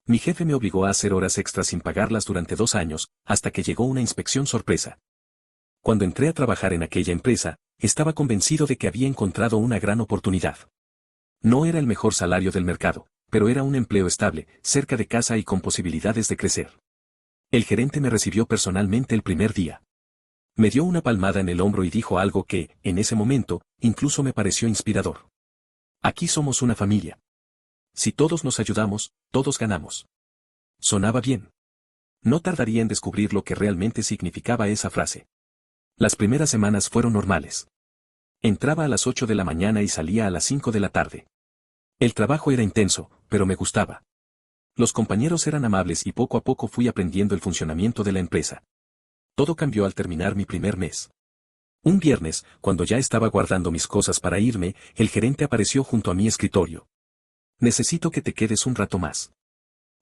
Mi jefe me obligó a hacer horas extras sin pagarlas durante 2 años, hasta que llegó una inspección sorpresa. Cuando entré a trabajar en aquella empresa, estaba convencido de que había encontrado una gran oportunidad. No era el mejor salario del mercado, pero era un empleo estable, cerca de casa y con posibilidades de crecer. El gerente me recibió personalmente el primer día. Me dio una palmada en el hombro y dijo algo que, en ese momento, incluso me pareció inspirador. Aquí somos una familia. Si todos nos ayudamos, todos ganamos. Sonaba bien. No tardaría en descubrir lo que realmente significaba esa frase. Las primeras semanas fueron normales. Entraba a las 8 de la mañana y salía a las 5 de la tarde. El trabajo era intenso, pero me gustaba. Los compañeros eran amables y poco a poco fui aprendiendo el funcionamiento de la empresa. Todo cambió al terminar mi primer mes. Un viernes, cuando ya estaba guardando mis cosas para irme, el gerente apareció junto a mi escritorio. Necesito que te quedes un rato más.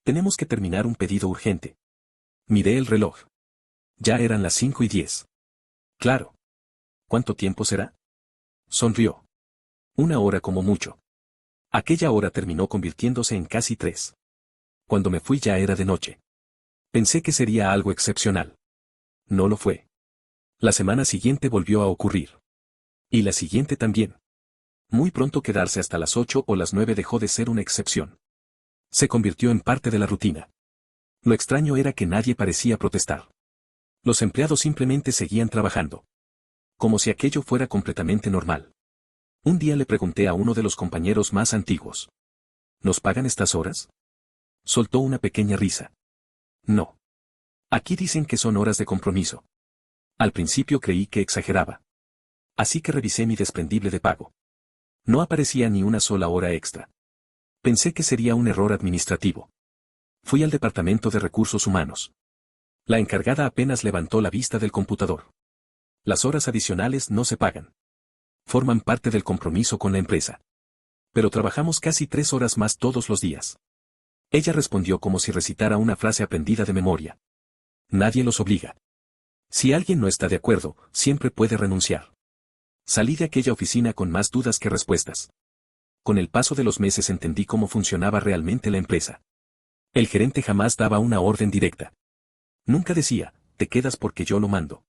Tenemos que terminar un pedido urgente. Miré el reloj. Ya eran las 5:10. Claro. ¿Cuánto tiempo será? Sonrió. 1 hora como mucho. Aquella hora terminó convirtiéndose en casi 3. Cuando me fui ya era de noche. Pensé que sería algo excepcional. No lo fue. La semana siguiente volvió a ocurrir. Y la siguiente también. Muy pronto quedarse hasta las 8 o las 9 dejó de ser una excepción. Se convirtió en parte de la rutina. Lo extraño era que nadie parecía protestar. Los empleados simplemente seguían trabajando. Como si aquello fuera completamente normal. Un día le pregunté a uno de los compañeros más antiguos. ¿Nos pagan estas horas? Soltó una pequeña risa. No. Aquí dicen que son horas de compromiso. Al principio creí que exageraba. Así que revisé mi desprendible de pago. No aparecía ni una sola hora extra. Pensé que sería un error administrativo. Fui al departamento de recursos humanos. La encargada apenas levantó la vista del computador. Las horas adicionales no se pagan. Forman parte del compromiso con la empresa. Pero trabajamos casi 3 horas más todos los días. Ella respondió como si recitara una frase aprendida de memoria. Nadie los obliga. Si alguien no está de acuerdo, siempre puede renunciar. Salí de aquella oficina con más dudas que respuestas. Con el paso de los meses entendí cómo funcionaba realmente la empresa. El gerente jamás daba una orden directa. Nunca decía, te quedas porque yo lo mando.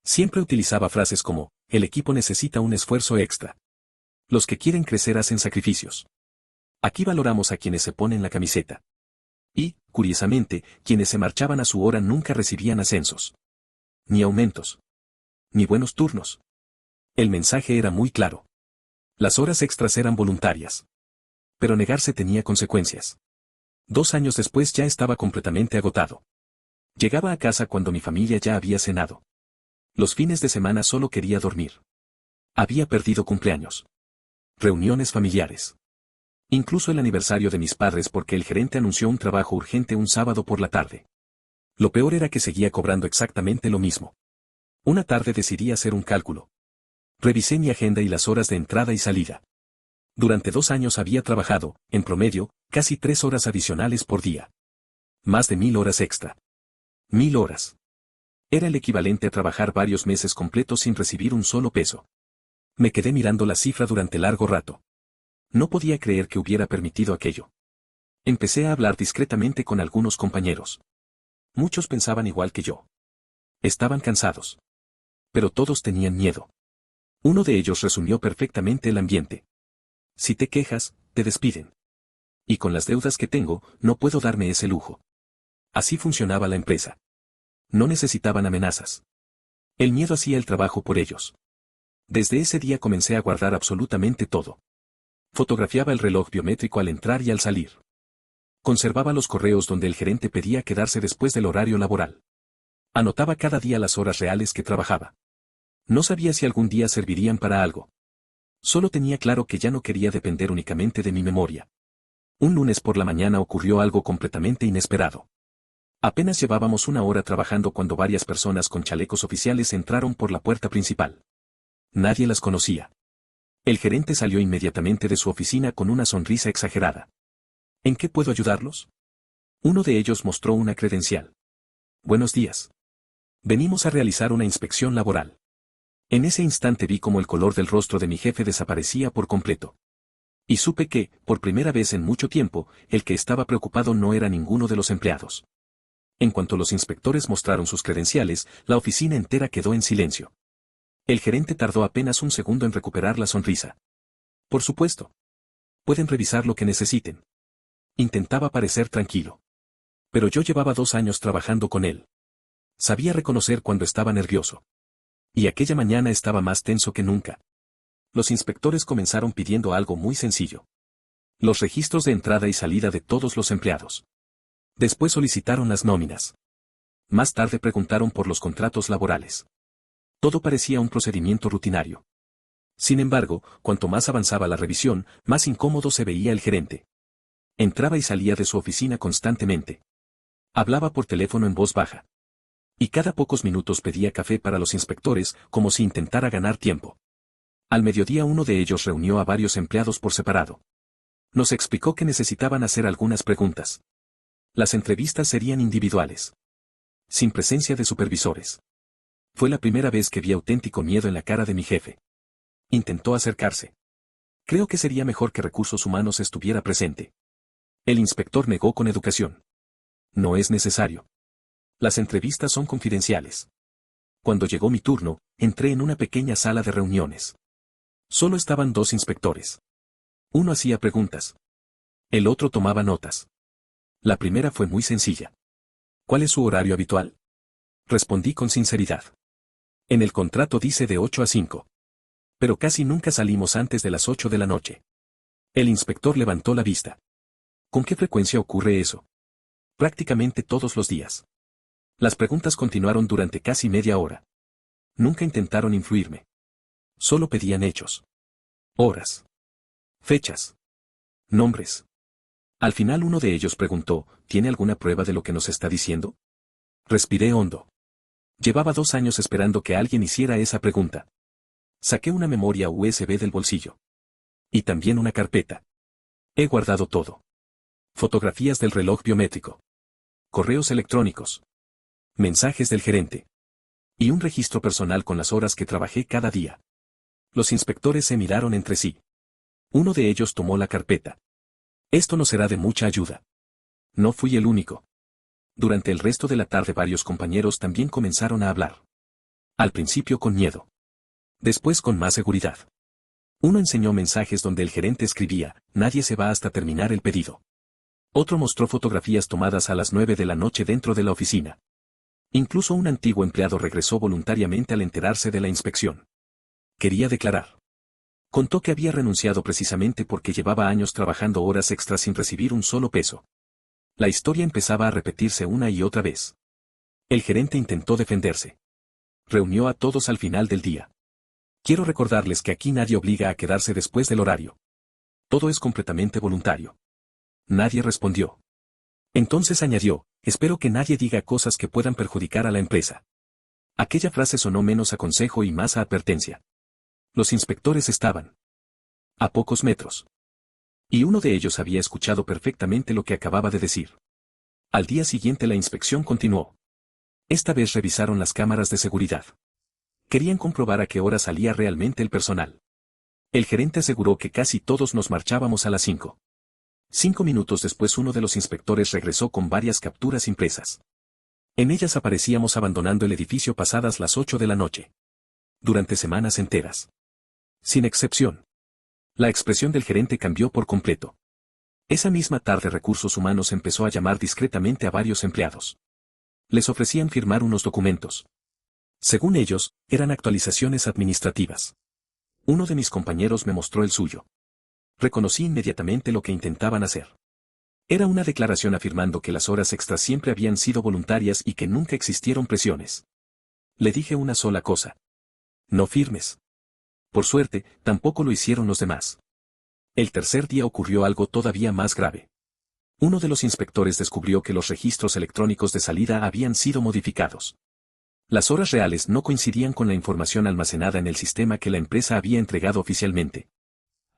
Siempre utilizaba frases como, el equipo necesita un esfuerzo extra. Los que quieren crecer hacen sacrificios. Aquí valoramos a quienes se ponen la camiseta. Y, curiosamente, quienes se marchaban a su hora nunca recibían ascensos. Ni aumentos. Ni buenos turnos. El mensaje era muy claro. Las horas extras eran voluntarias. Pero negarse tenía consecuencias. 2 años después ya estaba completamente agotado. Llegaba a casa cuando mi familia ya había cenado. Los fines de semana solo quería dormir. Había perdido cumpleaños. Reuniones familiares. Incluso el aniversario de mis padres porque el gerente anunció un trabajo urgente un sábado por la tarde. Lo peor era que seguía cobrando exactamente lo mismo. Una tarde decidí hacer un cálculo. Revisé mi agenda y las horas de entrada y salida. Durante 2 años había trabajado, en promedio, casi 3 horas adicionales por día. Más de 1000 horas extra. 1000 horas. Era el equivalente a trabajar varios meses completos sin recibir un solo peso. Me quedé mirando la cifra durante largo rato. No podía creer que hubiera permitido aquello. Empecé a hablar discretamente con algunos compañeros. Muchos pensaban igual que yo. Estaban cansados. Pero todos tenían miedo. Uno de ellos resumió perfectamente el ambiente. Si te quejas, te despiden. Y con las deudas que tengo, no puedo darme ese lujo. Así funcionaba la empresa. No necesitaban amenazas. El miedo hacía el trabajo por ellos. Desde ese día comencé a guardar absolutamente todo. Fotografiaba el reloj biométrico al entrar y al salir. Conservaba los correos donde el gerente pedía quedarse después del horario laboral. Anotaba cada día las horas reales que trabajaba. No sabía si algún día servirían para algo. Solo tenía claro que ya no quería depender únicamente de mi memoria. Un lunes por la mañana ocurrió algo completamente inesperado. Apenas llevábamos 1 hora trabajando cuando varias personas con chalecos oficiales entraron por la puerta principal. Nadie las conocía. El gerente salió inmediatamente de su oficina con una sonrisa exagerada. ¿En qué puedo ayudarlos? Uno de ellos mostró una credencial. Buenos días. Venimos a realizar una inspección laboral. En ese instante vi cómo el color del rostro de mi jefe desaparecía por completo. Y supe que, por primera vez en mucho tiempo, el que estaba preocupado no era ninguno de los empleados. En cuanto los inspectores mostraron sus credenciales, la oficina entera quedó en silencio. El gerente tardó apenas un segundo en recuperar la sonrisa. Por supuesto. Pueden revisar lo que necesiten. Intentaba parecer tranquilo. Pero yo llevaba 2 años trabajando con él. Sabía reconocer cuando estaba nervioso. Y aquella mañana estaba más tenso que nunca. Los inspectores comenzaron pidiendo algo muy sencillo. Los registros de entrada y salida de todos los empleados. Después solicitaron las nóminas. Más tarde preguntaron por los contratos laborales. Todo parecía un procedimiento rutinario. Sin embargo, cuanto más avanzaba la revisión, más incómodo se veía el gerente. Entraba y salía de su oficina constantemente. Hablaba por teléfono en voz baja. Y cada pocos minutos pedía café para los inspectores, como si intentara ganar tiempo. Al mediodía uno de ellos reunió a varios empleados por separado. Nos explicó que necesitaban hacer algunas preguntas. Las entrevistas serían individuales. Sin presencia de supervisores. Fue la primera vez que vi auténtico miedo en la cara de mi jefe. Intentó acercarse. Creo que sería mejor que Recursos Humanos estuviera presente. El inspector negó con educación. No es necesario. Las entrevistas son confidenciales. Cuando llegó mi turno, entré en una pequeña sala de reuniones. Solo estaban 2 inspectores. Uno hacía preguntas. El otro tomaba notas. La primera fue muy sencilla. ¿Cuál es su horario habitual? Respondí con sinceridad. En el contrato dice de 8 a 5. Pero casi nunca salimos antes de las 8 de la noche. El inspector levantó la vista. ¿Con qué frecuencia ocurre eso? Prácticamente todos los días. Las preguntas continuaron durante casi media hora. Nunca intentaron influirme. Solo pedían hechos. Horas. Fechas. Nombres. Al final uno de ellos preguntó, ¿tiene alguna prueba de lo que nos está diciendo? Respiré hondo. Llevaba 2 años esperando que alguien hiciera esa pregunta. Saqué una memoria USB del bolsillo. Y también una carpeta. He guardado todo. Fotografías del reloj biométrico. Correos electrónicos. Mensajes del gerente. Y un registro personal con las horas que trabajé cada día. Los inspectores se miraron entre sí. Uno de ellos tomó la carpeta. Esto no será de mucha ayuda. No fui el único. Durante el resto de la tarde varios compañeros también comenzaron a hablar. Al principio con miedo. Después con más seguridad. Uno enseñó mensajes donde el gerente escribía, nadie se va hasta terminar el pedido. Otro mostró fotografías tomadas a las 9 de la noche dentro de la oficina. Incluso un antiguo empleado regresó voluntariamente al enterarse de la inspección. Quería declarar. Contó que había renunciado precisamente porque llevaba años trabajando horas extras sin recibir un solo peso. La historia empezaba a repetirse una y otra vez. El gerente intentó defenderse. Reunió a todos al final del día. Quiero recordarles que aquí nadie obliga a quedarse después del horario. Todo es completamente voluntario. Nadie respondió. Entonces añadió, espero que nadie diga cosas que puedan perjudicar a la empresa. Aquella frase sonó menos a consejo y más a advertencia. Los inspectores estaban a pocos metros. Y uno de ellos había escuchado perfectamente lo que acababa de decir. Al día siguiente la inspección continuó. Esta vez revisaron las cámaras de seguridad. Querían comprobar a qué hora salía realmente el personal. El gerente aseguró que casi todos nos marchábamos a las 5. 5 minutos después uno de los inspectores regresó con varias capturas impresas. En ellas aparecíamos abandonando el edificio pasadas las 8 de la noche. Durante semanas enteras. Sin excepción. La expresión del gerente cambió por completo. Esa misma tarde Recursos Humanos empezó a llamar discretamente a varios empleados. Les ofrecían firmar unos documentos. Según ellos, eran actualizaciones administrativas. Uno de mis compañeros me mostró el suyo. Reconocí inmediatamente lo que intentaban hacer. Era una declaración afirmando que las horas extras siempre habían sido voluntarias y que nunca existieron presiones. Le dije una sola cosa. No firmes. Por suerte, tampoco lo hicieron los demás. El tercer día ocurrió algo todavía más grave. Uno de los inspectores descubrió que los registros electrónicos de salida habían sido modificados. Las horas reales no coincidían con la información almacenada en el sistema que la empresa había entregado oficialmente.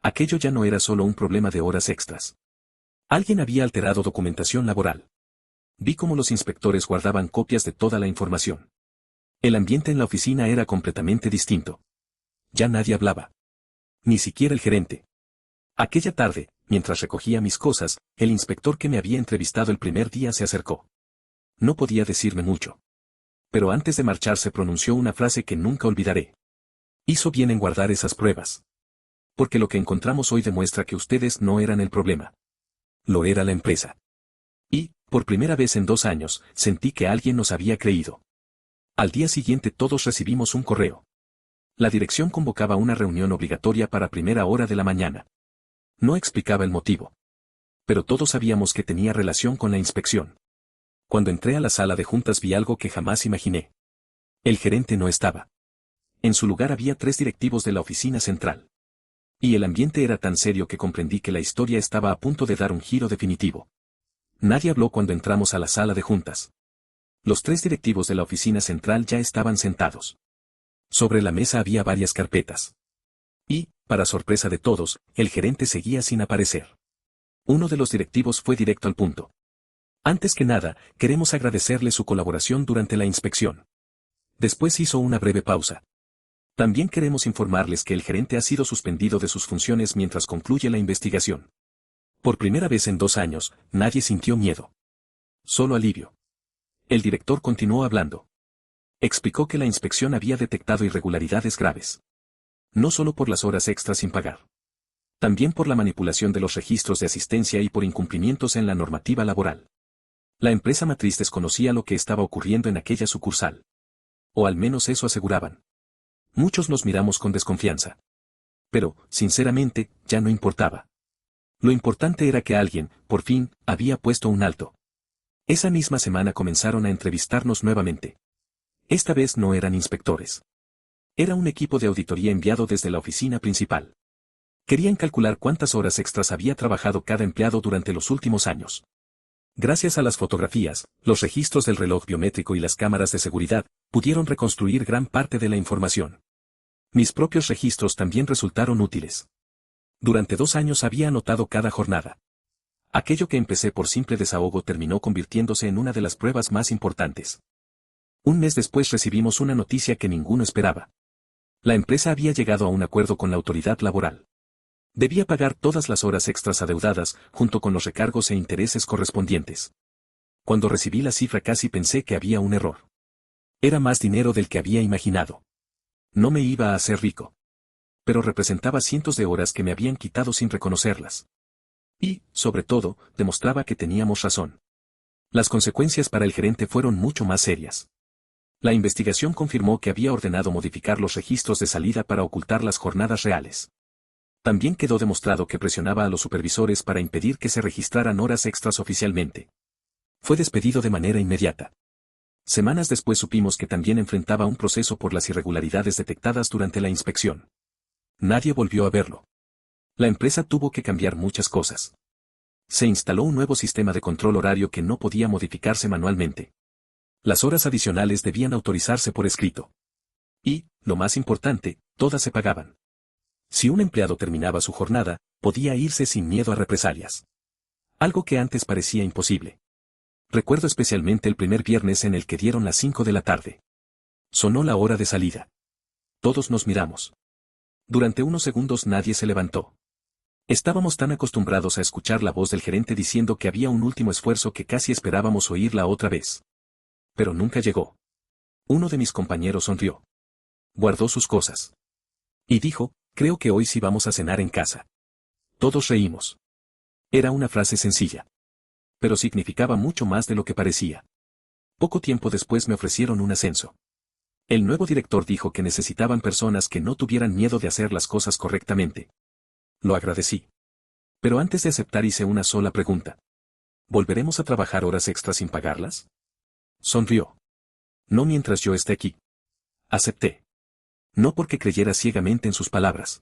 Aquello ya no era solo un problema de horas extras. Alguien había alterado documentación laboral. Vi cómo los inspectores guardaban copias de toda la información. El ambiente en la oficina era completamente distinto. Ya nadie hablaba. Ni siquiera el gerente. Aquella tarde, mientras recogía mis cosas, el inspector que me había entrevistado el primer día se acercó. No podía decirme mucho. Pero antes de marcharse pronunció una frase que nunca olvidaré. Hizo bien en guardar esas pruebas. Porque lo que encontramos hoy demuestra que ustedes no eran el problema. Lo era la empresa. Y, por primera vez en 2 años, sentí que alguien nos había creído. Al día siguiente todos recibimos un correo. La dirección convocaba una reunión obligatoria para primera hora de la mañana. No explicaba el motivo. Pero todos sabíamos que tenía relación con la inspección. Cuando entré a la sala de juntas vi algo que jamás imaginé. El gerente no estaba. En su lugar había 3 directivos de la oficina central. Y el ambiente era tan serio que comprendí que la historia estaba a punto de dar un giro definitivo. Nadie habló cuando entramos a la sala de juntas. Los 3 directivos de la oficina central ya estaban sentados. Sobre la mesa había varias carpetas. Y, para sorpresa de todos, el gerente seguía sin aparecer. Uno de los directivos fue directo al punto. Antes que nada, queremos agradecerle su colaboración durante la inspección. Después hizo una breve pausa. También queremos informarles que el gerente ha sido suspendido de sus funciones mientras concluye la investigación. Por primera vez en 2 años, nadie sintió miedo. Solo alivio. El director continuó hablando. Explicó que la inspección había detectado irregularidades graves. No solo por las horas extras sin pagar. También por la manipulación de los registros de asistencia y por incumplimientos en la normativa laboral. La empresa matriz desconocía lo que estaba ocurriendo en aquella sucursal. O al menos eso aseguraban. Muchos nos miramos con desconfianza. Pero, sinceramente, ya no importaba. Lo importante era que alguien, por fin, había puesto un alto. Esa misma semana comenzaron a entrevistarnos nuevamente. Esta vez no eran inspectores. Era un equipo de auditoría enviado desde la oficina principal. Querían calcular cuántas horas extras había trabajado cada empleado durante los últimos años. Gracias a las fotografías, los registros del reloj biométrico y las cámaras de seguridad, pudieron reconstruir gran parte de la información. Mis propios registros también resultaron útiles. Durante 2 años había anotado cada jornada. Aquello que empecé por simple desahogo terminó convirtiéndose en una de las pruebas más importantes. Un mes después recibimos una noticia que ninguno esperaba. La empresa había llegado a un acuerdo con la autoridad laboral. Debía pagar todas las horas extras adeudadas, junto con los recargos e intereses correspondientes. Cuando recibí la cifra casi pensé que había un error. Era más dinero del que había imaginado. No me iba a hacer rico. Pero representaba cientos de horas que me habían quitado sin reconocerlas. Y, sobre todo, demostraba que teníamos razón. Las consecuencias para el gerente fueron mucho más serias. La investigación confirmó que había ordenado modificar los registros de salida para ocultar las jornadas reales. También quedó demostrado que presionaba a los supervisores para impedir que se registraran horas extras oficialmente. Fue despedido de manera inmediata. Semanas después supimos que también enfrentaba un proceso por las irregularidades detectadas durante la inspección. Nadie volvió a verlo. La empresa tuvo que cambiar muchas cosas. Se instaló un nuevo sistema de control horario que no podía modificarse manualmente. Las horas adicionales debían autorizarse por escrito. Y, lo más importante, todas se pagaban. Si un empleado terminaba su jornada, podía irse sin miedo a represalias. Algo que antes parecía imposible. Recuerdo especialmente el primer viernes en el que dieron las 5 de la tarde. Sonó la hora de salida. Todos nos miramos. Durante unos segundos nadie se levantó. Estábamos tan acostumbrados a escuchar la voz del gerente diciendo que había un último esfuerzo que casi esperábamos oírla otra vez. Pero nunca llegó. Uno de mis compañeros sonrió. Guardó sus cosas. Y dijo, creo que hoy sí vamos a cenar en casa. Todos reímos. Era una frase sencilla. Pero significaba mucho más de lo que parecía. Poco tiempo después me ofrecieron un ascenso. El nuevo director dijo que necesitaban personas que no tuvieran miedo de hacer las cosas correctamente. Lo agradecí. Pero antes de aceptar hice una sola pregunta. ¿Volveremos a trabajar horas extras sin pagarlas? Sonrió. No mientras yo esté aquí. Acepté. No porque creyera ciegamente en sus palabras.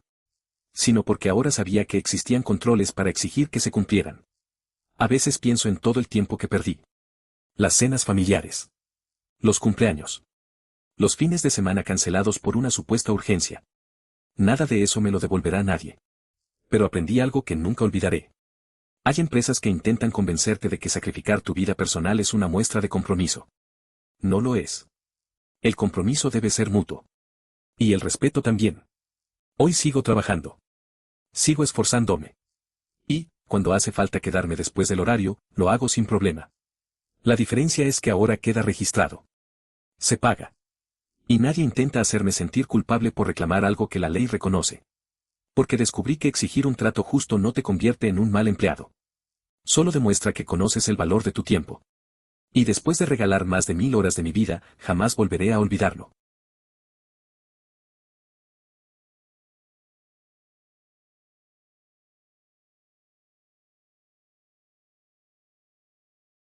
Sino porque ahora sabía que existían controles para exigir que se cumplieran. A veces pienso en todo el tiempo que perdí. Las cenas familiares. Los cumpleaños. Los fines de semana cancelados por una supuesta urgencia. Nada de eso me lo devolverá nadie. Pero aprendí algo que nunca olvidaré. Hay empresas que intentan convencerte de que sacrificar tu vida personal es una muestra de compromiso. No lo es. El compromiso debe ser mutuo. Y el respeto también. Hoy sigo trabajando. Sigo esforzándome. cuando hace falta quedarme después del horario, lo hago sin problema. La diferencia es que ahora queda registrado. Se paga. Y nadie intenta hacerme sentir culpable por reclamar algo que la ley reconoce. Porque descubrí que exigir un trato justo no te convierte en un mal empleado. Solo demuestra que conoces el valor de tu tiempo. Y después de regalar más de 1000 horas de mi vida, jamás volveré a olvidarlo.